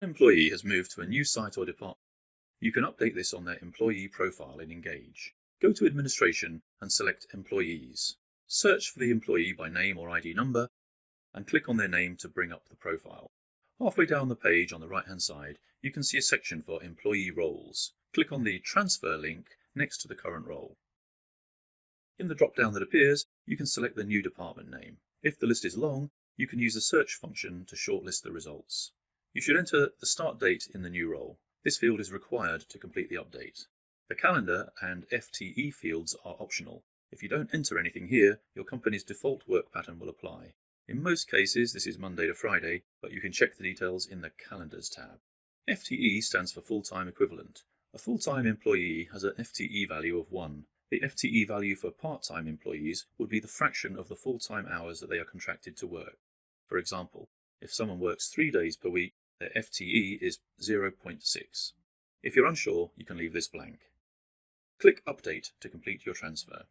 An employee has moved to a new site or department. You can update this on their employee profile in Engage. Go to Administration and select Employees. Search for the employee by name or ID number and click on their name to bring up the profile. Halfway down the page on the right-hand side, you can see a section for employee roles. Click on the Transfer link next to the current role. In the drop-down that appears, you can select the new department name. If the list is long, you can use the search function to shortlist the results. You should enter the start date in the new role. This field is required to complete the update. The calendar and FTE fields are optional. If you don't enter anything here, your company's default work pattern will apply. In most cases, this is Monday to Friday, but you can check the details in the Calendars tab. FTE stands for full-time equivalent. A full-time employee has an FTE value of 1. The FTE value for part-time employees would be the fraction of the full-time hours that they are contracted to work. For example, if someone works 3 days per week, their FTE is 0.6. If you're unsure, you can leave this blank. Click Update to complete your transfer.